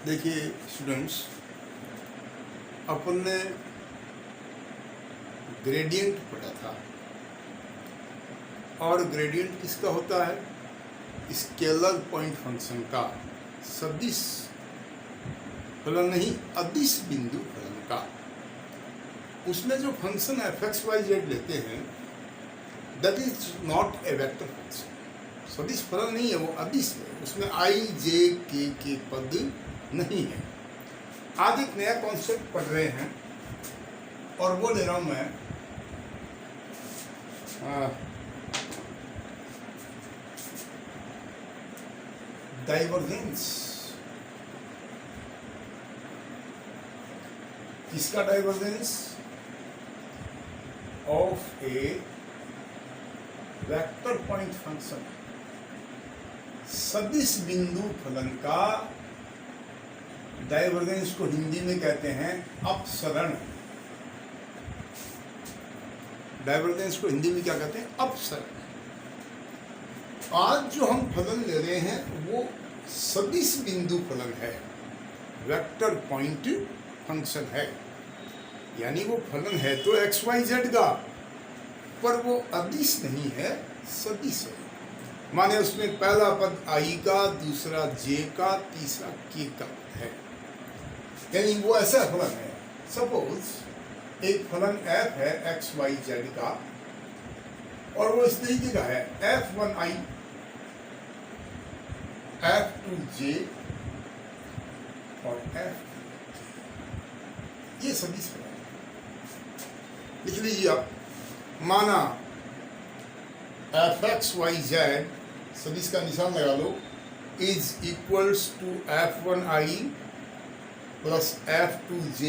देखिए स्टूडेंट्स, अपन ने ग्रेडियंट पढ़ा था और ग्रेडियंट किसका होता है? स्केलर पॉइंट फंक्शन का, सदिश फलन नहीं, अदिश बिंदु फलन का। उसमें जो फंक्शन f(x,y,z) लेते हैं that is not a vector function. सदिश फलन नहीं है, वो अदिश है। उसमें i, j, k के पद नहीं है। आज एक नया कॉन्सेप्ट पढ़ रहे हैं और वो ले रहा हूं मैं डाइवर्जेंस। किसका divergence? Of A vector point function, सदिश बिंदु फलन का डाइवर्जेंस को हिंदी में कहते हैं अपसरण। डाइवर्जेंस को हिंदी में क्या कहते हैं? अपसरण। आज जो हम फलन ले रहे हैं वो सदिश बिंदु फलन है, वेक्टर पॉइंट फंक्शन है। यानी वो फलन है तो XYZ का, पर वो अदिश नहीं है, सदिश है। माने उसमें पहला पद I का, दूसरा J का, तीसरा K का है। यानी वो ऐसा फलन है। सपोज एक फलन f है XYZ का और वो इस तरीके का है f(1i), f(2j) और f(3k). ये सदिश फलन है। लिख लीजिए आप, माना f(x,y,z) सदिश का निशान लगा लो, is equals to f(1i) plus f(2j)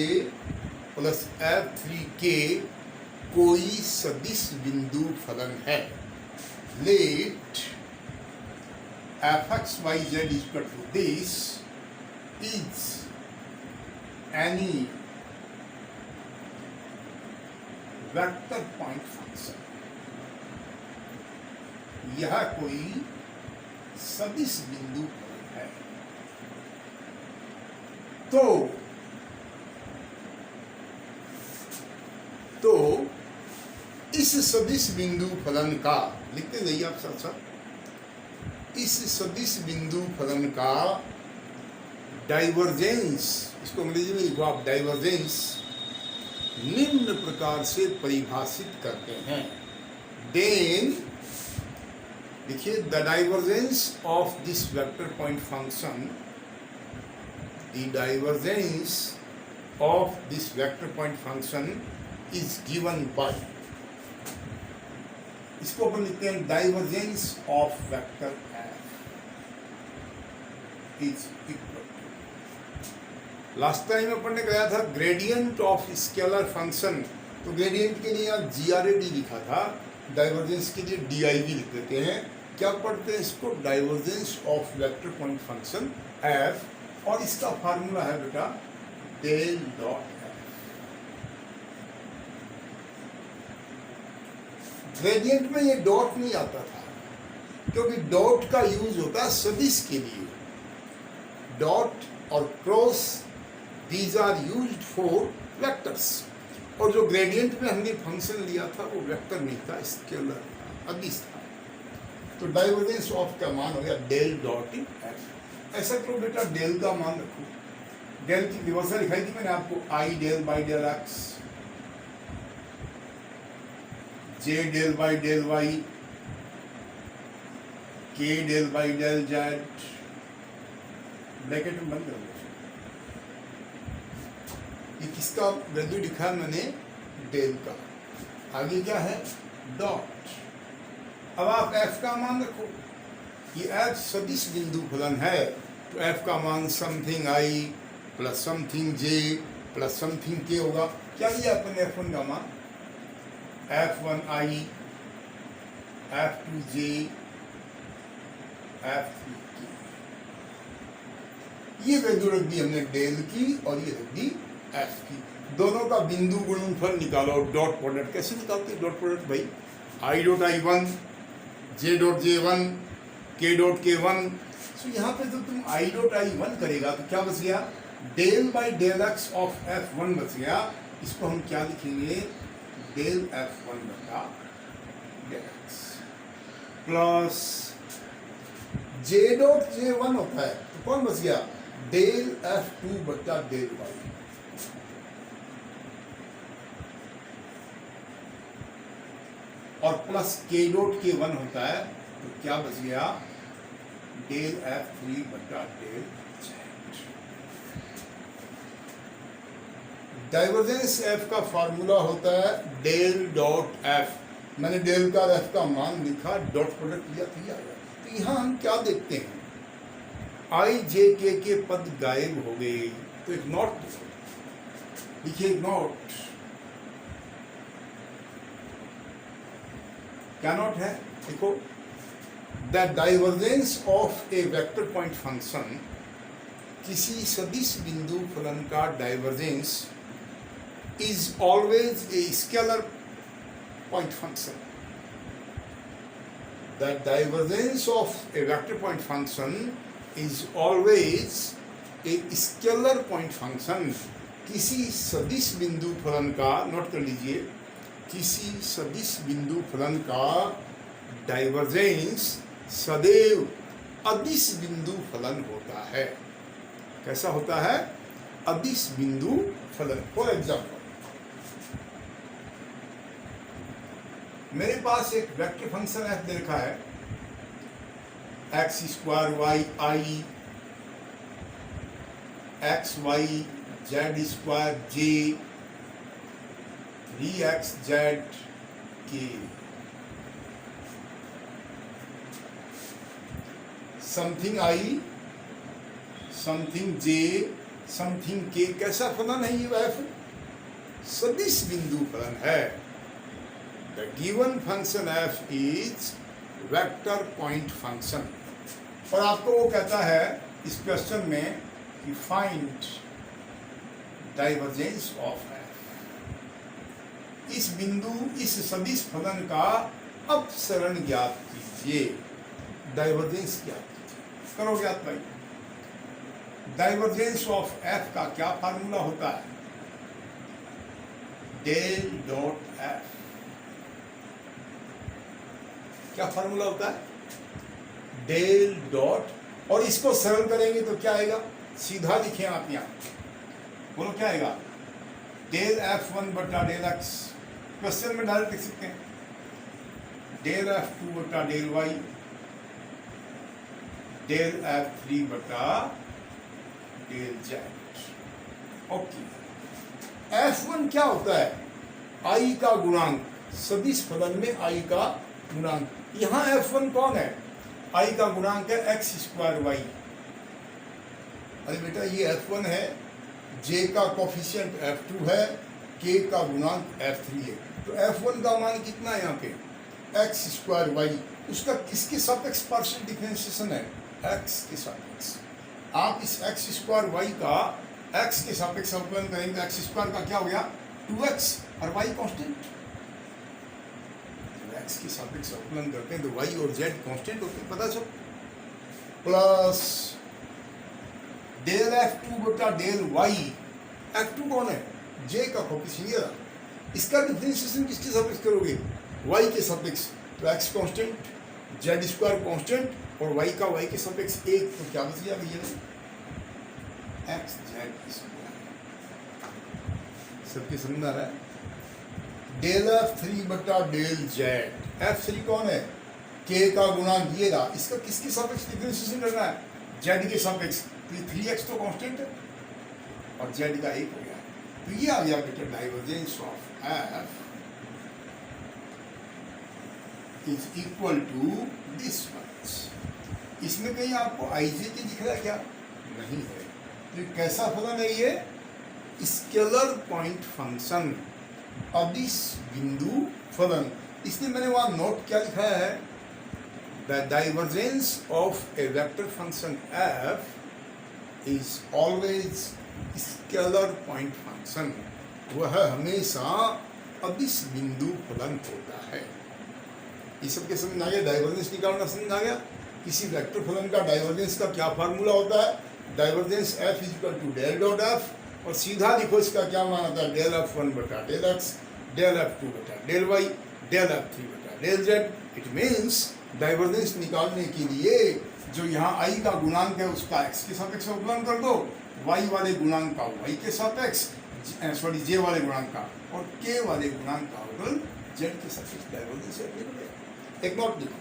plus f(3k) कोई सदिश बिंदु फलन है। Let f(x,y,z) equal to this is any vector point function. यह कोई सदिश बिंदु फलन है। तो इस सदिश बिंदु फलन का, लिखते जाइए आप साथ साथ, इस सदिश बिंदु फलन का डाइवर्जेंस, इसको अंग्रेजी में लिखो आप, डाइवर्जेंस निम्न प्रकार से परिभाषित करते हैं। देन देखिए, the divergence of this vector point function, the divergence of this vector point function is given by, इसको अपन लिखते हैं divergence of vector f is equal to, last time अपन ने कहा था ग्रेडियंट ऑफ स्केलर फंक्शन। तो ग्रेडियंट के लिए आप GRAD लिखा था, डाइवर्जेंस के लिए DIV लिख देते हैं। क्या पढ़ते हैं इसको? Divergence of vector point function f, और इसका फार्मूला है बेटा डेल डॉट f। ग्रेडियंट में ये डॉट नहीं आता था क्योंकि डॉट का यूज होता है सदिश के लिए। डॉट और cross, these are used for vectors. और जो ग्रेडियंट में हमने फंक्शन लिया था वो वेक्टर नहीं था, स्केलर था, अदिश था। तो डाइवर्जेंस ऑफ का मान हो गया डेल डॉट f। ऐसा करो बेटा, डेल का मान रखो। डेल की व्यवस्था दिखाई थी मैंने आपको, I del by del x, J del by del y, K del by del z। Bracket में बंद कर दो। ये किसका वैल्यू लिखा मैंने? डेल का। आगे क्या है? डॉट। अब आप f का मान रखो। ये f सदिश बिंदु फलन है तो f का मान something i plus something j plus something k होगा। क्या लिया अपन f1 का मान? f(1i), f(2j), f(3k). ये वैल्यू रख दी हमने डेल की और ये रख दी f की। दोनों का बिंदु गुणनफल निकालो। डॉट प्रोडक्ट कैसे निकालते हैं? डॉट प्रोडक्ट भाई, i dot i1, j dot j1, k dot k1 सो यहाँ पे तो तुम आई डॉट आई वन करेगा तो क्या बच गया, del by del X of F one बच गया। इसको हम क्या लिखेंगे, डेल एफ वन बटा del X plus J dot J one होता है तो कौन बच गया, डेल एफ टू बटा डेल वाई। और plus K dot K one होता है तो क्या बच गया, डेल एफ थ्री बटा डेल जेड। डाइवर्जेंस एफ का फॉर्मूला होता है डेल डॉट एफ। मैंने डेल का एफ का मान लिखा, डॉट प्रोडक्ट लिया तो आ गया। तो यहाँ हम क्या देखते हैं, आई जे के पद गायब हो गए तो एक नॉट लिखिए, नॉट क्या नॉट है, देखो the divergence of A vector point function, किसी सदिश बिंदु फलन का divergence is always a scalar point function. The divergence of A vector point function is always a scalar point function. किसी सदिश बिंदु फलन का, नोट कर लीजिए, किसी सदिश बिंदु फलन का डाइवर्जेंस सदैव अदिश बिंदु फलन होता है। कैसा होता है, अदिश बिंदु फलन। फॉर एग्जाम्पल, मेरे पास एक वेक्टर फंक्शन एफ दे रखा है, एक्स स्क्वायर वाई आई, एक्स वाई जेड स्क्वायर जे, 3x जेड के, something I, something J, something के। कैसा फलन है ये, एफ सदिश बिंदु फलन है। The given function F is vector point function. और आपको वो कहता है इस क्वेश्चन में कि फाइंड डाइवर्जेंस ऑफ एफ। इस बिंदु, इस सदिश फलन का अपसरण ज्ञात कीजिए, डाइवर्जेंस ज्ञात कीजिए। करो ज्ञात भाई। डाइवर्जेंस ऑफ एफ का क्या फार्मूला होता है, डेल डॉट एफ। क्या फार्मूला होता है, डेल डॉट। और इसको सरल करेंगे तो क्या आएगा, सीधा लिखे आप यहाँ, बोलो क्या आएगा, डेल एफ वन बटा डेल एक्स। क्वेश्चन में डायरेक्ट लिख सकते हैं, डेल एफ टू बटा del Y, del F three बटा del Z. Okay, F one क्या होता है, आई का गुणांक। सदिश फलन में आई का गुणांक। यहां एफ वन कौन है, आई का गुणांक है एक्स स्क्वायर वाई। अरे बेटा ये एफ वन है, जे का कोफिशिएंट एफ टू है, के का गुणांक एफ थ्री है। तो एफ वन का मान कितना है यहाँ पे, एक्स स्क्वायर वाई। उसका किसके सापेक्ष पार्शियल डिफरेंशिएशन है, एक्स के सापेक्ष। आप इस एक्स स्क्वायर वाई का एक्स के सापेक्ष अवकलन करेंगे, एक्स स्क्वायर का क्या हो गया 2x और वाई कांस्टेंट। एक्स के सापेक्ष अवकलन करते हैं तो वाई और जेड कांस्टेंट होते हैं, पता चल। प्लस डेल एफ टू बटा डेल वाई। एफ टू कौन है, जे का कोफिशिएंट। इसका डिफरेंशिएशन किसके सापेक्ष करोगे, वाई के सापेक्ष। तो x constant, Z square constant और वाई का वाई के सापेक्ष एक। तो क्या बच गया भैया, एक्स जेड स्क्वायर। सबके समझ आ रहा है। डेल एफ थ्री बटा डेल जेड। एफ थ्री कौन है, के का गुणांक ये रहा। इसका किसके सापेक्ष डिफरेंशिएशन करना है, जेड के सापेक्ष। तो 3x तो कांस्टेंट है और जेड का एक हो गया। तो ये आ गया बेटा divergence of F is equal to this much. इसमें कहीं आपको आई जे के दिख रहा है क्या, नहीं है। तो कैसा फलन है ये, स्केलर पॉइंट फंक्शन, अदिश बिंदु फलन। इसलिए मैंने वहां नोट क्या लिखा है, the divergence of A vector function F is always scalar point function. वह हमेशा अदिश बिंदु फलन होता है। ये सबके समझ आ गया, डाइवर्जेंस निकालना समझ आ गया। किसी वेक्टर फलन का डाइवर्जेंस का क्या फार्मूला होता है? Divergence f equal to del dot f, और सीधा लिखो इसका क्या मान आता है? डेल f1 बटा डेल x, डेल f2 बटा डेल y, डेल f3 बटा del z। It means divergence निकालने के लिए जो यहाँ i का गुणांक है उसका x के सापेक्ष अवकलन कर दो, y वाले गुणांक का y के सापेक्ष, सॉरी j वाले गुणांक का, और k वाले गुणांक का अवकलन z के सापेक्ष डाइवर्जेंस है। एक नोट लिखो,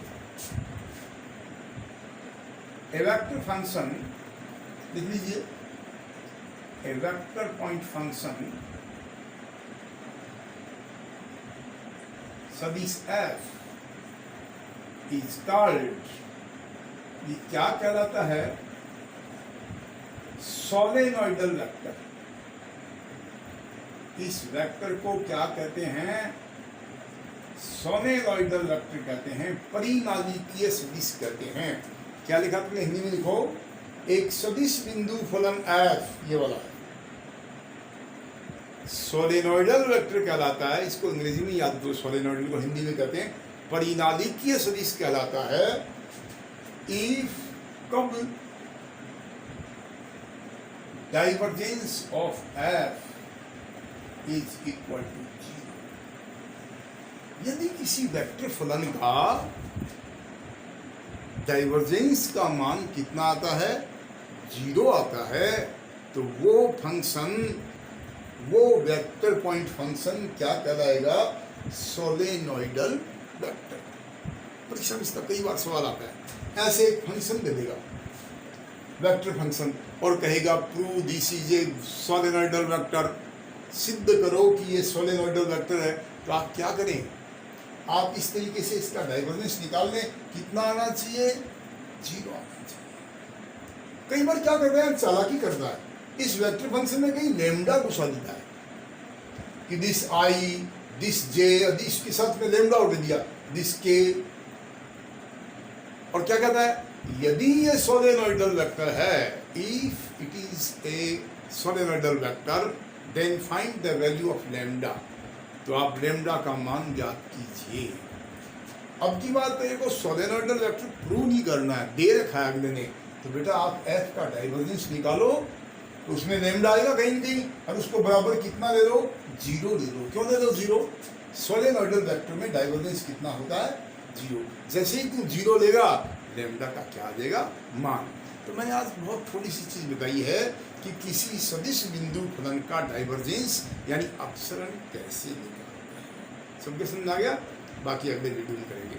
ए वेक्टर फंक्शन लिख लीजिए, ए वेक्टर पॉइंट फंक्शन सदिश f इज कॉल्ड, ये क्या कहलाता है? Solenoidal vector. इस वेक्टर को क्या कहते हैं? सोलेनोइडल वेक्टर कहते हैं, परिनालिकीय सदिश कहते हैं। क्या लिखा तुमने? हिंदी में लिखो, एक सदिश बिंदु फलन f, ये वाला है, सोलेनोइडल वेक्टर कहलाता है। इसको अंग्रेजी में याद दो, सोलेनोइडल को हिंदी में कहते हैं परिनालिकीय सदिश कहलाता है। इफ कब divergence of f is equal to 0, यदि किसी वेक्टर फलन का डाइवर्जेंस का मान कितना आता है? 0 आता है, तो वो फंक्शन, वो वेक्टर पॉइंट फंक्शन क्या कहलाएगा? Solenoidal vector. परीक्षा में इसका कई बार सवाल आता है। ऐसे एक फंक्शन दे देगा, वेक्टर फंक्शन, और कहेगा prove this is a solenoidal vector, सिद्ध करो कि ये सोलेनोइडल वेक्टर है। तो आप क्या करें? आप इस तरीके से इसका डाइवर्जेंस निकाल लें। कितना आना चाहिए? 0 आना चाहिए। कई बार क्या कर रहे हैं? चालाकी कर रहा है, इस वेक्टर फंक्शन में कहीं लेमडा घुसा देता है कि this I, this J, this के साथ में लेमडा उठ दिया, दिस के, और क्या कहता है? यदि ये सोलेनोइडल वेक्टर है, if it is a solenoidal vector, then find the value of lambda. तो आप लेमडा का मान ज्ञात कीजिए। अब की बात है, को सोलेनोइडल वेक्टर प्रूव नहीं करना है, दे रखा है अगले ने, तो बेटा आप f का डाइवर्जेंस निकालो, तो उसमें लेमडा आएगा कहीं न कहीं, और उसको बराबर कितना ले लो? 0 ले लो। क्यों ले लो 0? सोलेनोइडल वेक्टर में डाइवर्जेंस कितना होता है? 0। जैसे ही तुम 0 लेगा, लेमडा का क्या आ जाएगा? मान। तो मैंने आज बहुत थोड़ी सी चीज़ बताई है कि किसी सदिश बिंदु फलन का डाइवर्जेंस यानी अपसरण कैसे निकालते हैं। सबके समझ आ गया? बाकी अगले वीडियो में करेंगे।